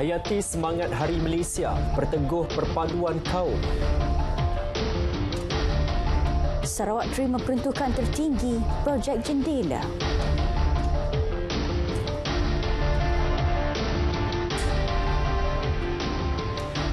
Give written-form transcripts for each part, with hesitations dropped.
Menghayati semangat Hari Malaysia, berteguh perpaduan kaum. Sarawak terima peruntukan tertinggi projek jendela.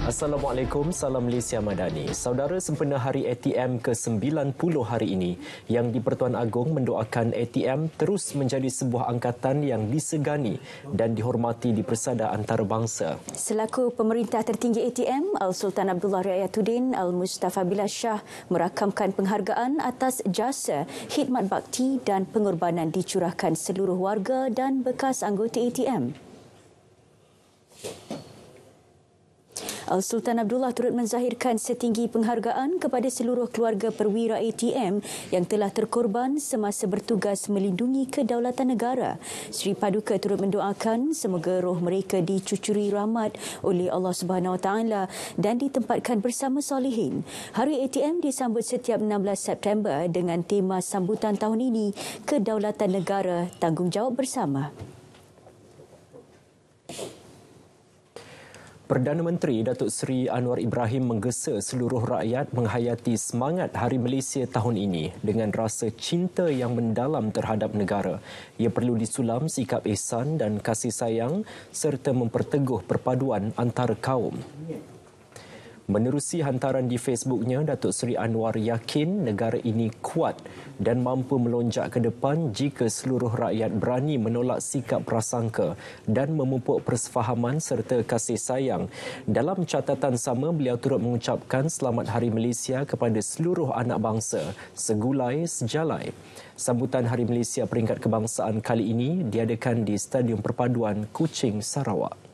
Assalamualaikum, salam Malaysia Madani. Saudara, sempena Hari ATM ke-90 hari ini, Yang di-Pertuan Agong mendoakan ATM terus menjadi sebuah angkatan yang disegani dan dihormati di persada antarabangsa. Selaku pemerintah tertinggi ATM, Al-Sultan Abdullah Riayatuddin Al-Mustafa Bilal Shah merakamkan penghargaan atas jasa, khidmat bakti dan pengorbanan dicurahkan seluruh warga dan bekas anggota ATM. Al-Sultan Abdullah turut menzahirkan setinggi penghargaan kepada seluruh keluarga perwira ATM yang telah terkorban semasa bertugas melindungi kedaulatan negara. Sri Paduka turut mendoakan semoga roh mereka dicucuri rahmat oleh Allah Subhanahu Wa Taala dan ditempatkan bersama solihin. Hari ATM disambut setiap 16 September dengan tema sambutan tahun ini, Kedaulatan Negara, Tanggungjawab Bersama. Perdana Menteri Datuk Seri Anwar Ibrahim menggesa seluruh rakyat menghayati semangat Hari Malaysia tahun ini dengan rasa cinta yang mendalam terhadap negara. Ia perlu disulam sikap ihsan dan kasih sayang serta memperteguh perpaduan antara kaum. Menerusi hantaran di Facebooknya, Datuk Seri Anwar yakin negara ini kuat dan mampu melonjak ke depan jika seluruh rakyat berani menolak sikap prasangka dan memupuk persefahaman serta kasih sayang. Dalam catatan sama, beliau turut mengucapkan Selamat Hari Malaysia kepada seluruh anak bangsa, segulai sejalai. Sambutan Hari Malaysia peringkat kebangsaan kali ini diadakan di Stadium Perpaduan Kuching, Sarawak.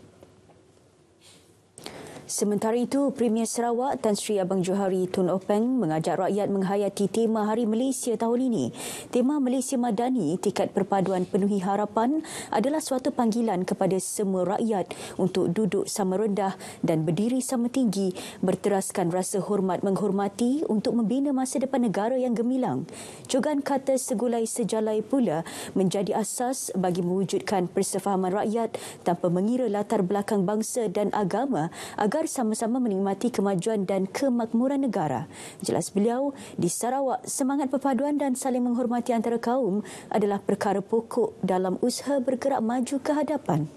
Sementara itu, Premier Sarawak Tan Sri Abang Johari Tun Openg mengajak rakyat menghayati tema Hari Malaysia tahun ini. Tema Malaysia Madani, Tikat Perpaduan Penuhi Harapan adalah suatu panggilan kepada semua rakyat untuk duduk sama rendah dan berdiri sama tinggi, berteraskan rasa hormat menghormati untuk membina masa depan negara yang gemilang. Cogan kata segulai sejalai pula menjadi asas bagi mewujudkan persefahaman rakyat tanpa mengira latar belakang bangsa dan agama agar sama-sama menikmati kemajuan dan kemakmuran negara. Jelas beliau, di Sarawak, semangat perpaduan dan saling menghormati antara kaum adalah perkara pokok dalam usaha bergerak maju ke hadapan.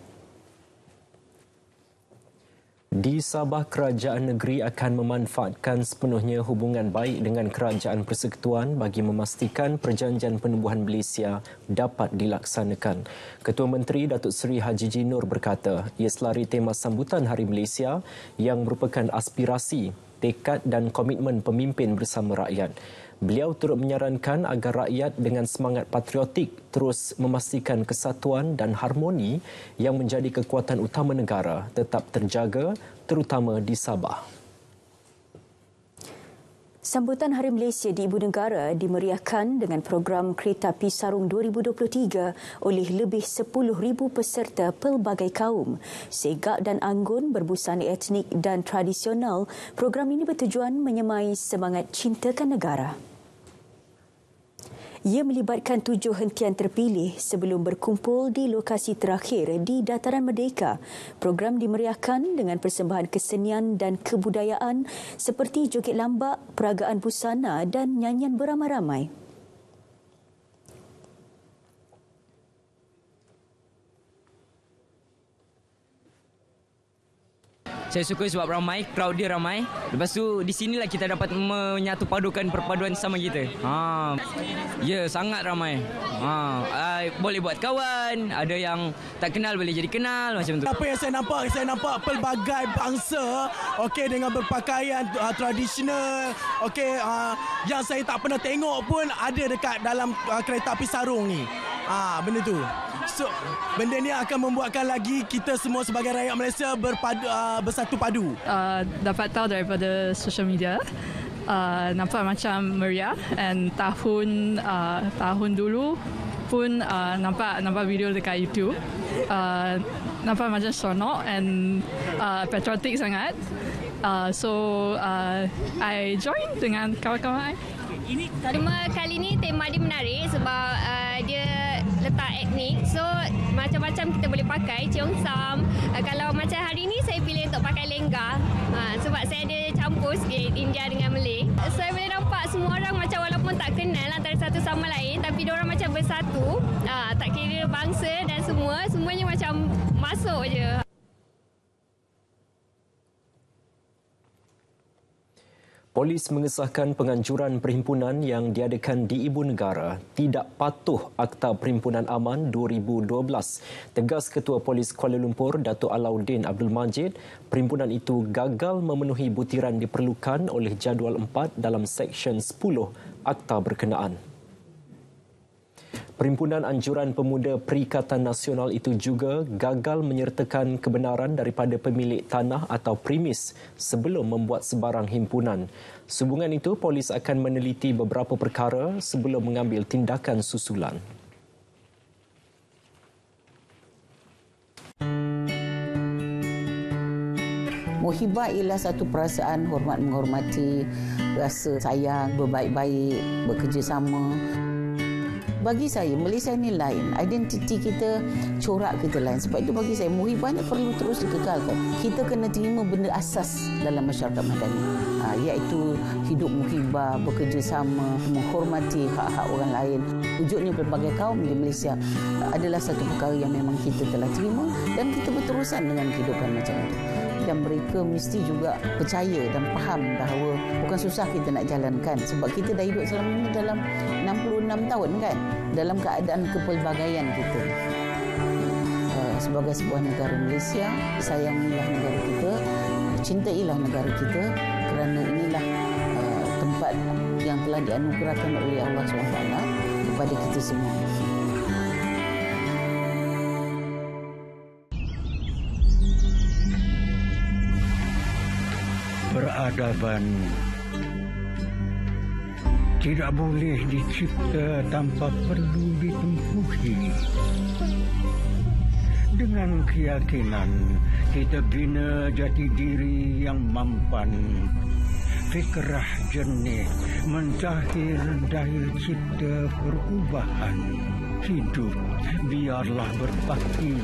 Di Sabah, kerajaan negeri akan memanfaatkan sepenuhnya hubungan baik dengan Kerajaan Persekutuan bagi memastikan Perjanjian Penubuhan Malaysia dapat dilaksanakan. Ketua Menteri Datuk Seri Haji Ji Nur berkata, ia selari tema sambutan Hari Malaysia yang merupakan aspirasi, tekad dan komitmen pemimpin bersama rakyat. Beliau turut menyarankan agar rakyat dengan semangat patriotik terus memastikan kesatuan dan harmoni yang menjadi kekuatan utama negara tetap terjaga, terutama di Sabah. Sambutan Hari Malaysia di Ibu Negara dimeriahkan dengan program Kereta Api Sarung 2023 oleh lebih 10,000 peserta pelbagai kaum. Segak dan anggun berbusana etnik dan tradisional, program ini bertujuan menyemai semangat cintakan negara. Ia melibatkan 7 hentian terpilih sebelum berkumpul di lokasi terakhir di Dataran Merdeka. Program dimeriahkan dengan persembahan kesenian dan kebudayaan seperti joget lambak, peragaan busana dan nyanyian beramai-ramai. Saya suka sebab ramai, crowd dia ramai. Lepas tu di sinilah kita dapat menyatu padukan perpaduan sama kita. Ya, sangat ramai. Boleh buat kawan, ada yang tak kenal boleh jadi kenal macam tu. Apa yang saya nampak pelbagai bangsa dengan berpakaian tradisional, yang saya tak pernah tengok pun ada dekat dalam kereta api sarung ni. Benda tu. So, benda ni akan membuatkan lagi kita semua sebagai rakyat Malaysia bersatu padu. Dapat tahu daripada social media, nampak macam meriah, and tahun dulu pun nampak video dekat YouTube, nampak macam seronok and patriotic sangat. I join dengan kawan-kawan. Tema kali ni tema dia menarik sebab dia letak etnik. So macam-macam kita boleh pakai. Cheongsam. Kalau macam hari ni saya pilih untuk pakai lengga. Sebab saya ada campur sikit India dengan Malay. Saya boleh nampak semua orang macam walaupun tak kenal antara satu sama lain, tapi diorang macam bersatu. Tak kira bangsa dan semuanya macam masuk je. Polis mengesahkan penganjuran perhimpunan yang diadakan di Ibu Negara tidak patuh Akta Perhimpunan Aman 2012. Tegas Ketua Polis Kuala Lumpur, Datuk Alauddin Abdul Majid, perhimpunan itu gagal memenuhi butiran diperlukan oleh jadual 4 dalam Seksyen 10 Akta berkenaan. Perhimpunan Anjuran Pemuda Perikatan Nasional itu juga gagal menyertakan kebenaran daripada pemilik tanah atau premis sebelum membuat sebarang himpunan. Sehubungan itu, polis akan meneliti beberapa perkara sebelum mengambil tindakan susulan. Muhibah ialah satu perasaan hormat menghormati, rasa sayang, berbaik-baik, bekerjasama. Bagi saya, Malaysia ni lain. Identiti kita, corak kita lain. Sebab itu bagi saya, muhibah ni perlu terus dikekalkan. Kita kena terima benda asas dalam masyarakat madani. Iaitu hidup muhibah, bekerjasama, menghormati hak-hak orang lain. Wujudnya pelbagai kaum di Malaysia adalah satu perkara yang memang kita telah terima dan kita berterusan dengan kehidupan macam itu. Dan mereka mesti juga percaya dan faham bahawa bukan susah kita nak jalankan sebab kita dah hidup selama ini dalam 66 tahun kan, dalam keadaan kepelbagaian kita. Sebagai sebuah negara Malaysia, sayangilah negara kita, cintailah negara kita kerana inilah tempat yang telah dianugerahkan oleh Allah SWT kepada kita semua. Peradaban tidak boleh dicipta tanpa perlu ditempuhi. Dengan keyakinan kita bina jati diri yang mampan, fikrah jernih mentahir dahil cipta perubahan. Hidup biarlah berbakti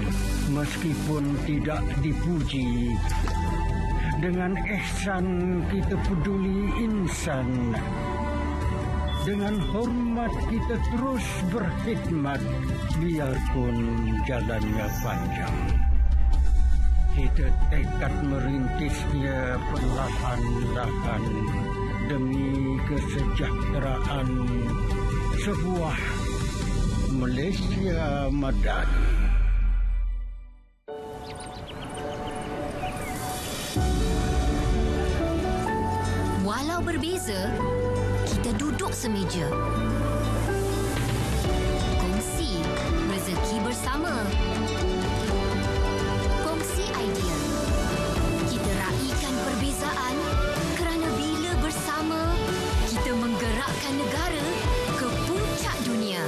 meskipun tidak dipuji. Dengan ihsan kita peduli insan. Dengan hormat kita terus berkhidmat biarpun jalannya panjang. Kita tekad merintisnya perlahan-lahan demi kesejahteraan sebuah Malaysia madani. Walau berbeza, kita duduk semeja. Kongsi rezeki bersama. Kongsi idea. Kita raikan perbezaan kerana bila bersama, kita menggerakkan negara ke puncak dunia.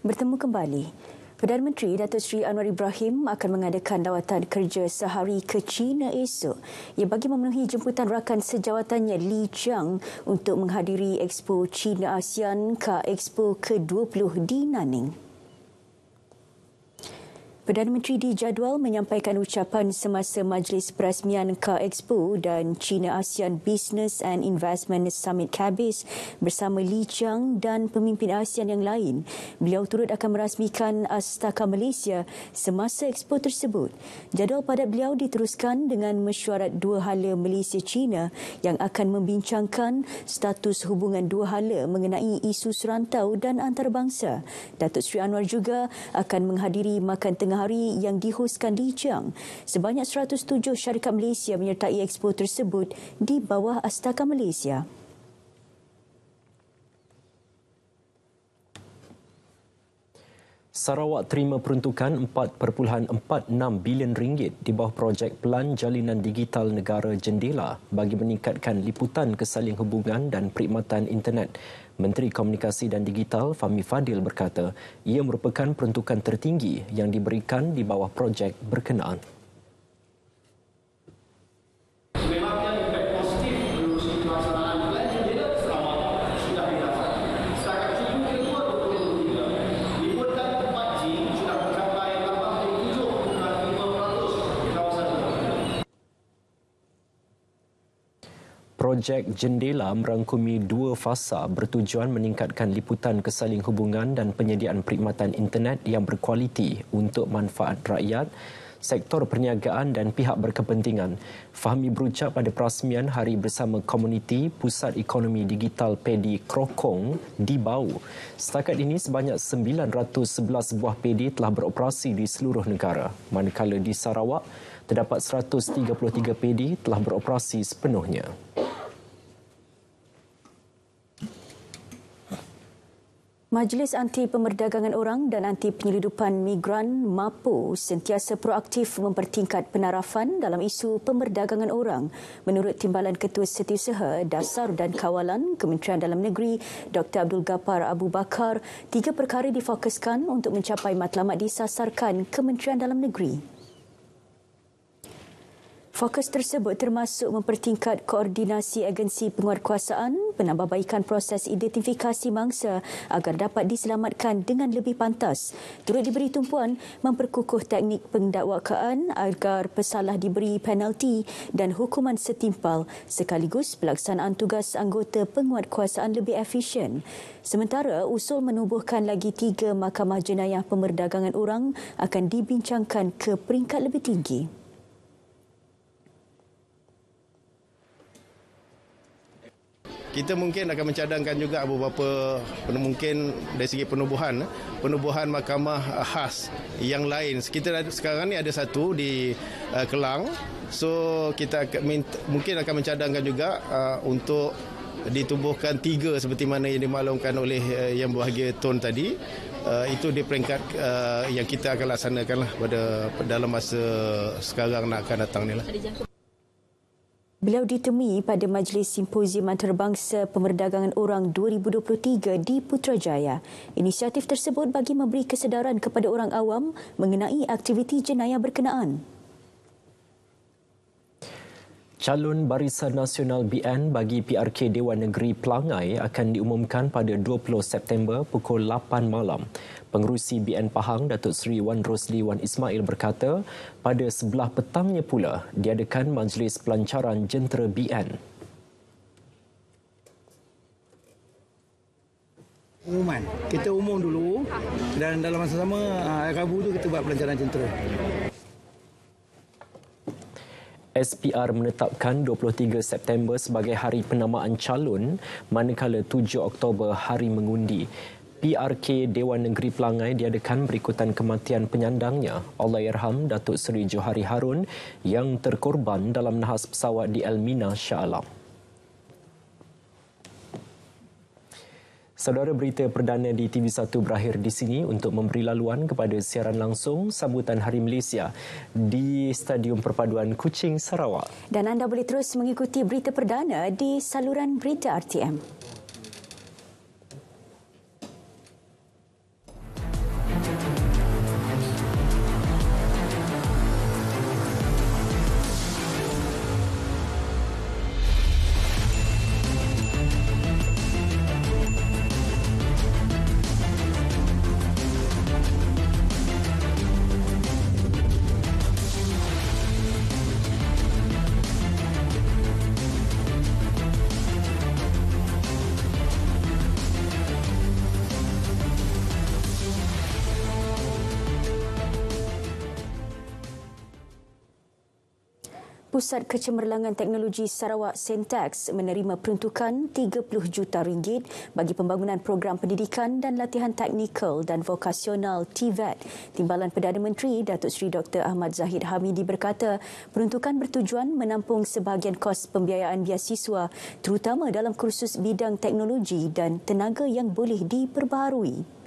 Bertemu kembali. Perdana Menteri Datuk Seri Anwar Ibrahim akan mengadakan lawatan kerja sehari ke China esok. Ia bagi memenuhi jemputan rakan sejawatannya Li Jiang untuk menghadiri Expo China ASEAN K-Expo ke-20 di Nanning. Perdana Menteri dijadual menyampaikan ucapan semasa majlis perasmian K-Expo dan China ASEAN Business and Investment Summit KABIS bersama Li Jiang dan pemimpin ASEAN yang lain. Beliau turut akan merasmikan Astaka Malaysia semasa Expo tersebut. Jadual padat beliau diteruskan dengan mesyuarat dua hala Malaysia-China yang akan membincangkan status hubungan dua hala mengenai isu serantau dan antarabangsa. Datuk Seri Anwar juga akan menghadiri makan tengah hari yang dihoskan Li Jiang. Sebanyak 107 syarikat Malaysia menyertai Expo tersebut di bawah Astaka Malaysia. Sarawak terima peruntukan RM4.46 bilion di bawah projek Pelan Jalinan Digital Negara Jendela bagi meningkatkan liputan kesaling hubungan dan perkhidmatan internet. Menteri Komunikasi dan Digital Fahmi Fadil berkata, ia merupakan peruntukan tertinggi yang diberikan di bawah projek berkenaan. Memangnya efek positif melalui pelaksanaan Projek Jendela merangkumi 2 fasa bertujuan meningkatkan liputan kesaling hubungan dan penyediaan perkhidmatan internet yang berkualiti untuk manfaat rakyat, sektor perniagaan dan pihak berkepentingan. Fahmi berucap pada perasmian Hari Bersama Komuniti Pusat Ekonomi Digital PD Krokong di Bau. Setakat ini sebanyak 911 buah PD telah beroperasi di seluruh negara, manakala di Sarawak terdapat 133 PD telah beroperasi sepenuhnya. Majlis Anti Pemerdagangan Orang dan Anti Penyeludupan Migran MAPO sentiasa proaktif mempertingkat penarafan dalam isu pemerdagangan orang. Menurut Timbalan Ketua Setiausaha Dasar dan Kawalan Kementerian Dalam Negeri Dr. Abdul Ghaffar Abu Bakar, 3 perkara difokuskan untuk mencapai matlamat disasarkan Kementerian Dalam Negeri. Fokus tersebut termasuk mempertingkat koordinasi agensi penguatkuasaan, penambahbaikan proses identifikasi mangsa agar dapat diselamatkan dengan lebih pantas. Turut diberi tumpuan memperkukuh teknik pendakwakaan agar pesalah diberi penalti dan hukuman setimpal sekaligus pelaksanaan tugas anggota penguatkuasaan lebih efisien. Sementara usul menubuhkan lagi 3 mahkamah jenayah pemerdagangan orang akan dibincangkan ke peringkat lebih tinggi. Kita mungkin akan mencadangkan juga beberapa mungkin dari segi penubuhan mahkamah khas yang lain. Kita sekarang ni ada satu di Kelang. So kita mungkin akan mencadangkan juga untuk ditubuhkan 3 seperti mana yang dimaklumkan oleh Yang Berbahagia Tun tadi. Itu di peringkat yang kita akan laksanakanlah dalam masa sekarang nak akan datang ni lah. Beliau ditemui pada Majlis Simposium Antarabangsa Pemerdagangan Orang 2023 di Putrajaya. Inisiatif tersebut bagi memberi kesedaran kepada orang awam mengenai aktiviti jenayah berkenaan. Calon Barisan Nasional BN bagi PRK Dewan Negeri Pelangai akan diumumkan pada 20 September pukul 8 malam. Pengerusi BN Pahang, Datuk Seri Wan Rosli Wan Ismail berkata, pada sebelah petangnya pula diadakan Majlis Pelancaran Jentera BN. Umuman. Kita umum dulu dan dalam masa sama Rabu tu kita buat pelancaran jentera. SPR menetapkan 23 September sebagai hari penamaan calon manakala 7 Oktober hari mengundi. PRK Dewan Negeri Pelangai diadakan berikutan kematian penyandangnya, Allahyarham Datuk Seri Johari Harun yang terkorban dalam nahas pesawat di Elmina, Shah Alam. Saudara, berita perdana di TV1 berakhir di sini. Untuk memberi laluan kepada siaran langsung sambutan Hari Malaysia di Stadium Perpaduan Kuching, Sarawak. Dan anda boleh terus mengikuti berita perdana di saluran berita RTM. Pusat Kecemerlangan Teknologi Sarawak Sentex menerima peruntukan RM30 juta bagi pembangunan program pendidikan dan latihan teknikal dan vokasional TVET. Timbalan Perdana Menteri Datuk Seri Dr. Ahmad Zahid Hamidi berkata, peruntukan bertujuan menampung sebahagian kos pembiayaan biasiswa terutama dalam kursus bidang teknologi dan tenaga yang boleh diperbaharui.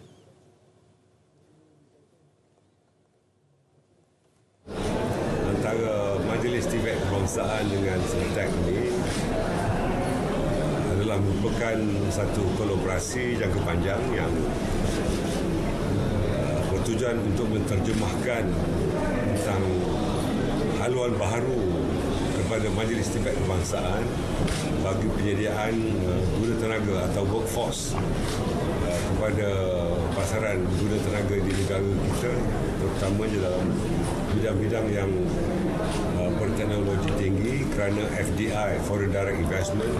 Majlis TVET kebangsaan dengan Sentek ini adalah merupakan satu kolaborasi jangka panjang yang bertujuan untuk menterjemahkan tentang haluan baharu kepada Majlis TVET kebangsaan bagi penyediaan guna tenaga atau workforce kepada pasaran guna tenaga di negara kita, terutamanya dalam bidang-bidang yang berteknologi tinggi, kerana FDI, Foreign Direct Investment,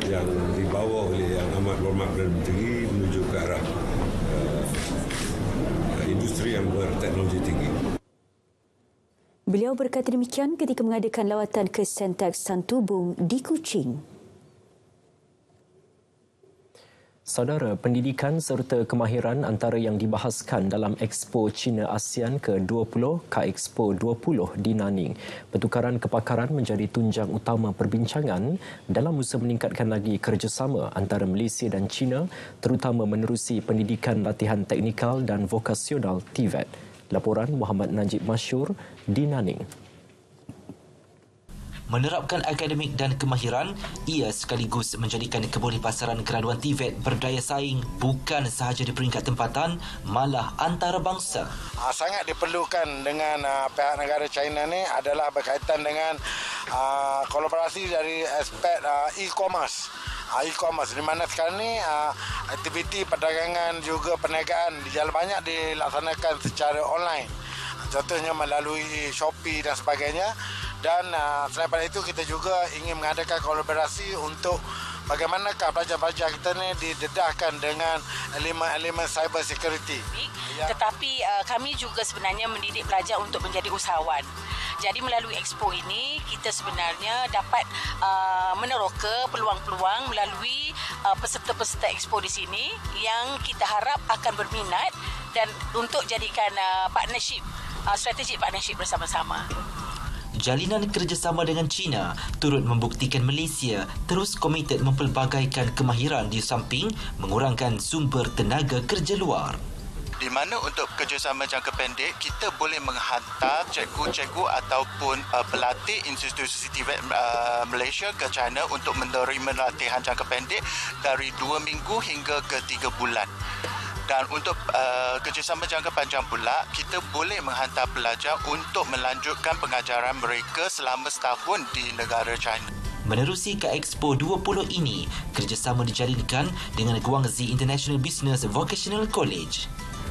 yang dibawa oleh Yang Amat Berhormat Perdana Menteri menuju ke arah industri yang berteknologi tinggi. Beliau berkata demikian ketika mengadakan lawatan ke Sentex Santubong di Kuching. Saudara, pendidikan serta kemahiran antara yang dibahaskan dalam Expo China ASEAN ke-20 K-Expo 20 di Nanning. Pertukaran kepakaran menjadi tunjang utama perbincangan dalam usaha meningkatkan lagi kerjasama antara Malaysia dan China, terutama menerusi pendidikan latihan teknikal dan vokasional TVET. Laporan Muhammad Najib Masyur di Nanning. Menerapkan akademik dan kemahiran, ia sekaligus menjadikan kebolehpasaran graduan TVET berdaya saing bukan sahaja di peringkat tempatan, malah antarabangsa. Sangat diperlukan dengan pihak negara China ni adalah berkaitan dengan kolaborasi dari aspek e-commerce. E-commerce di mana sekarang ni aktiviti perdagangan juga perniagaan banyak dilaksanakan secara online. Contohnya melalui Shopee dan sebagainya. Dan selain daripada itu, kita juga ingin mengadakan kolaborasi untuk bagaimanakah pelajar-pelajar kita ni didedahkan dengan elemen-elemen cyber security. Tetapi kami juga sebenarnya mendidik pelajar untuk menjadi usahawan. Jadi melalui expo ini, kita sebenarnya dapat meneroka peluang-peluang melalui peserta-peserta expo di sini yang kita harap akan berminat dan untuk jadikan partnership, strategic partnership bersama-sama. Jalinan kerjasama dengan China turut membuktikan Malaysia terus komited mempelbagaikan kemahiran di samping mengurangkan sumber tenaga kerja luar. Di mana untuk kerjasama jangka pendek, kita boleh menghantar cikgu-cikgu ataupun pelatih institusi TVET Malaysia ke China untuk menerima latihan jangka pendek dari 2 minggu hingga ke 3 bulan. Dan untuk kerjasama jangka panjang pula, kita boleh menghantar pelajar untuk melanjutkan pengajaran mereka selama setahun di negara China. Menerusi K-Expo 20 ini, kerjasama dijalinkan dengan Guangzhou International Business Vocational College.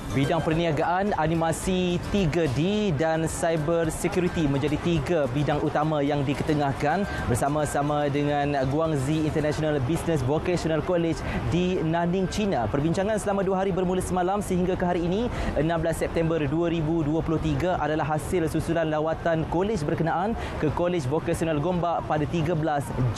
Bidang perniagaan, animasi 3D dan cyber security menjadi 3 bidang utama yang diketengahkan bersama-sama dengan Guangzhou International Business Vocational College di Nanning, China. Perbincangan selama 2 hari bermula semalam sehingga ke hari ini, 16 September 2023 adalah hasil susulan lawatan kolej berkenaan ke Kolej Vocational Gombak pada 13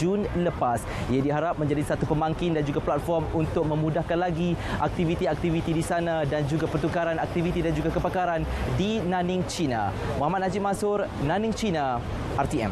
Jun lepas. Ia diharap menjadi satu pemangkin dan juga platform untuk memudahkan lagi aktiviti-aktiviti di sana dan juga pertukaran aktiviti dan juga kepakaran di Nanning, China. Muhammad Najib Mansur, Nanning, China, RTM.